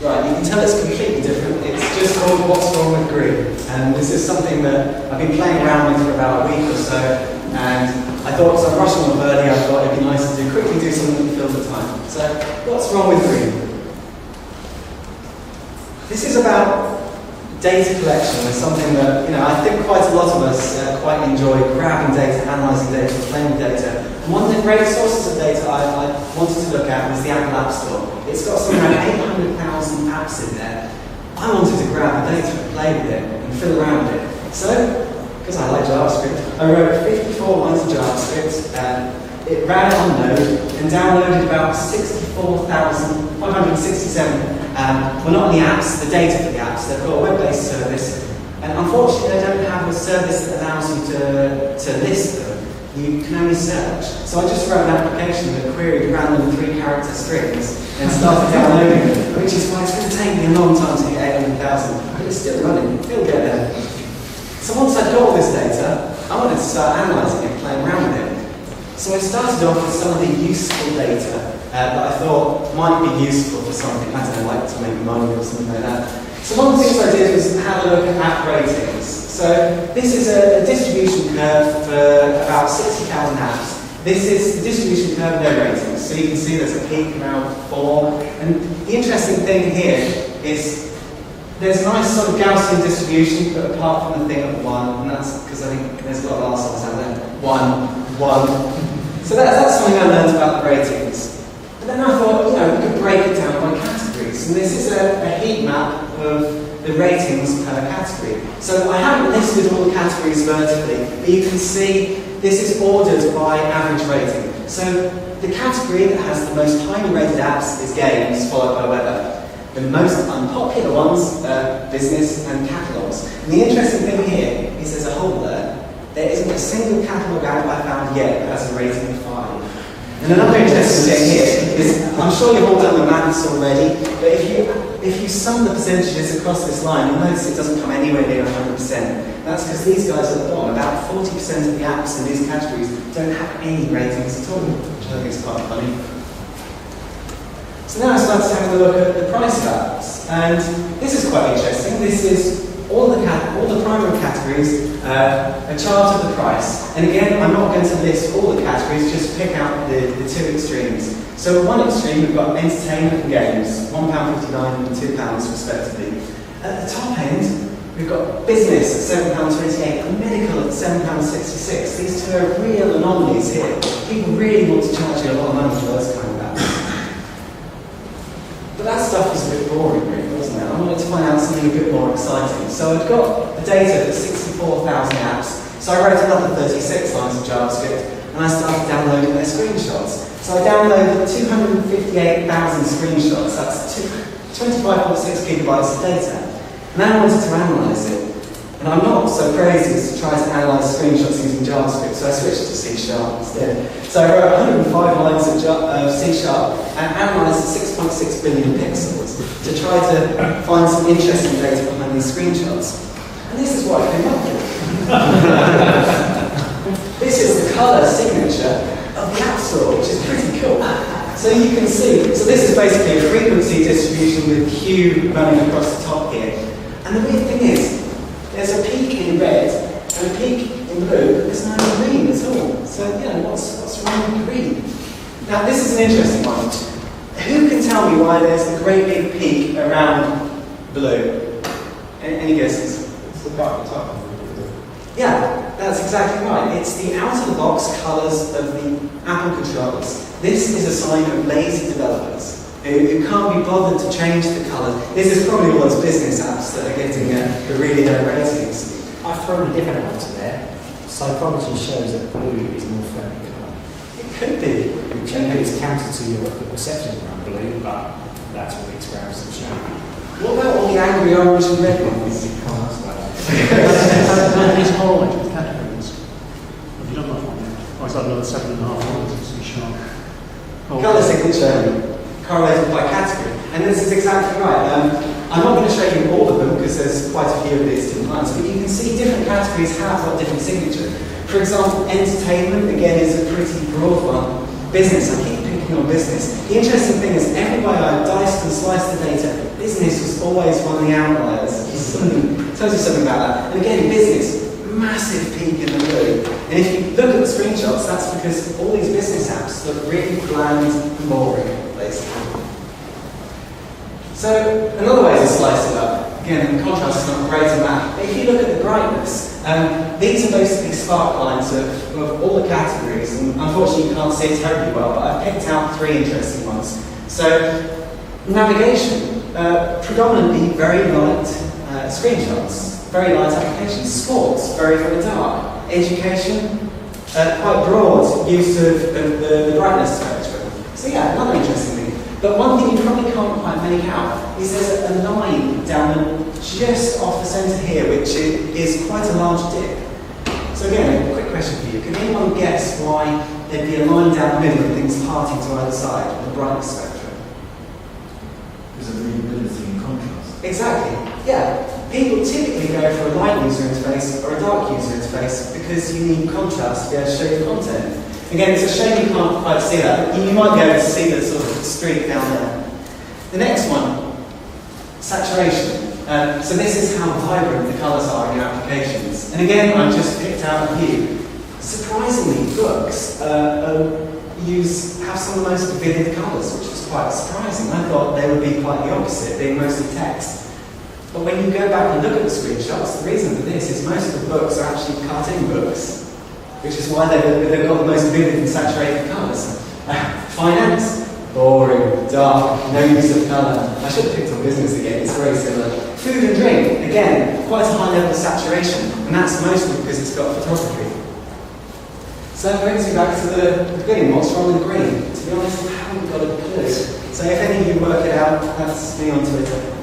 Right, you can tell it's completely different. It's just called What's Wrong with Green. And this is something that I've been playing around with for about a week or so. And I thought, because I'm rushing off early, I thought it'd be nice to quickly do something that fills the time. So, what's wrong with green? This is about data collection. It's something that, I think quite a lot of us quite enjoy grabbing data, analysing data, playing with data. And one of the great sources of data I wanted to look at was the Apple App Store. It's got something like 800,000 apps in there. I wanted to grab the data and play with it and fiddle around with it. So, because I like JavaScript, I wrote 54 lines of JavaScript. It ran on Node and downloaded about 64,567. Well, not the apps, the data for the apps. They've got a web-based service. And unfortunately, they don't have a service that allows you to list them. You can only search. So I just wrote an application that queried random 3-character strings and started downloading them, which is why it's going to take me a long time to get 800,000. But it's still running. It'll get there. So once I'd got all this data, I wanted to start analysing it, playing around with it. So I started off with some of the useful data that I thought might be useful for something, I don't know, like to make money or something like that. So one of the things I did was have a look at app ratings. So this is a distribution curve for about 60,000 apps. This is the distribution curve of their ratings. So you can see there's a peak around 4. And the interesting thing here is there's a nice sort of Gaussian distribution, but apart from the thing at 1, and that's because I think there's a lot of arseholes out there. 1, 1. So that's something I learned about the ratings. And then I thought, we could break it down by categories. And this is a heat map of the ratings per category. So I haven't listed all the categories vertically, but you can see this is ordered by average rating. So the category that has the most highly rated apps is games, followed by weather. The most unpopular ones are business and catalogs. And the interesting thing here is there's a hole there. There isn't a single catalogue app I found yet that has a rating of 5. And another interesting thing here is, I'm sure you've all done the maths already, but if you sum the percentages across this line, you'll notice it doesn't come anywhere near 100%. That's because these guys at the bottom, about 40% of the apps in these categories don't have any ratings at all, which I think is quite funny. So now I started having a look at the price of apps, and this is quite interesting. This is all the primary categories, a chart of the price. And again, I'm not going to list all the categories, just pick out the 2 extremes. So at one extreme, we've got entertainment and games, £1.59 and £2 respectively. At the top end, we've got business at £7.28 and medical at £7.66. These 2 are real anomalies here. People really want to charge you a lot of money for those kind of apps. But that stuff was a bit boring, really, wasn't it? I wanted to find out something a bit more exciting. So I'd got the data for 64,000 apps. So I wrote another 36 lines of JavaScript, and I started downloading their screenshots. So I downloaded 258,000 screenshots. That's 25.6 gigabytes of data. And then I wanted to analyse it. And I'm not so crazy as to try to analyse screenshots using JavaScript, so I switched to C# instead. So I wrote 105 lines of C# and analysed 6.6 billion pixels to try to find some interesting data behind these screenshots. And this is what I came up with. This is the colour signature of the App Store, which is pretty cool. So you can see, so this is basically a frequency distribution with Q running across the top here. And the weird thing is, there's a peak in red and a peak in blue, but there's no green at all. So, what's wrong with green? Now, this is an interesting one. Who can tell me why there's a great big peak around blue? Any guesses? It's the top. Yeah, that's exactly right. It's the out-of-the-box colours of the Apple controllers. This is a sign of lazy developers who can't be bothered to change the colours. This is probably all those business apps that are getting the really low ratings. I've thrown a different answer there. Psychology shows that blue is a more friendly colour. It could be. It's counter to your perception around blue, but that's what the experiments have shown. What about all the angry orange and red ones? You can't ask that. These correlate with categories. Have you done that one yet? I was another 7.5 lines of C#. Colour signature correlated by category. And this is exactly right. I'm not going to show you all of them because there's quite a few of these different lines, but you can see different categories have got different signature. For example, entertainment, again, is a pretty broad one. Business, I keep picking on business. The interesting thing is everybody I diced and sliced the data, business always one of the outliers. Tells you something about that. And again, business, massive peak in the blue. And if you look at the screenshots, that's because all these business apps look really bland and boring, basically. So, another way to slice it up, again, the contrast is not great in that, but if you look at the brightness, these are basically spark lines of all the categories, and unfortunately you can't see it terribly well, but I've picked out 3 interesting ones. So, navigation, predominantly very light screenshots, very light applications. Sports, very, very dark. Education, quite broad use of the brightness spectrum. So yeah, another interesting thing. But one thing you probably can't quite make out is there's a line down just off the centre here, which is quite a large dip. So again, a quick question for you. Can anyone guess why there'd be a line down the middle and things parting to either side of the brightness spectrum? Because of readability and contrast. Exactly, yeah. People typically go for a light user interface or a dark user interface because you need contrast to be able to show your content. Again, it's a shame you can't quite see that. You might be able to see the sort of streak down there. The next one, saturation. So this is how vibrant the colours are in your applications. And again, I've just picked out a few. Surprisingly, books have some of the most vivid colours, which is quite surprising. I thought they would be quite the opposite, being mostly text. But when you go back and look at the screenshots, the reason for this is most of the books are actually cartoon books, which is why they've got the most vivid and saturated colours. Finance, boring, dark, no use of colour. I should have picked on business again, it's very similar. Food and drink, again, quite a high level of saturation, and that's mostly because it's got photography. So that brings me back to the beginning, what's wrong with green? To be honest, I haven't got a clue. So if any of you work it out, that's me on Twitter.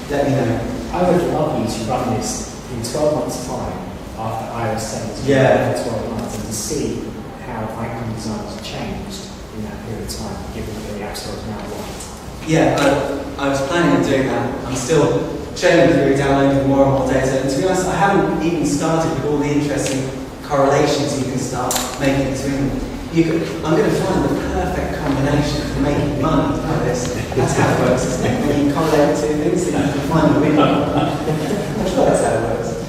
Let me know. I would love you to run this in 12 months' time after iOS 7 has been Yeah. for 12 months and to see how icon design has changed in that period of time, given that the App Store is now white. Yeah, I was planning on doing that. I'm still churning through, downloading more and more data. And to be honest, I haven't even started with all the interesting correlations you can start making between them. I'm going to find the perfect combination for making money by this. That's how it works, isn't it? When you correlate two things, you can find the winner. I'm sure that's how it works.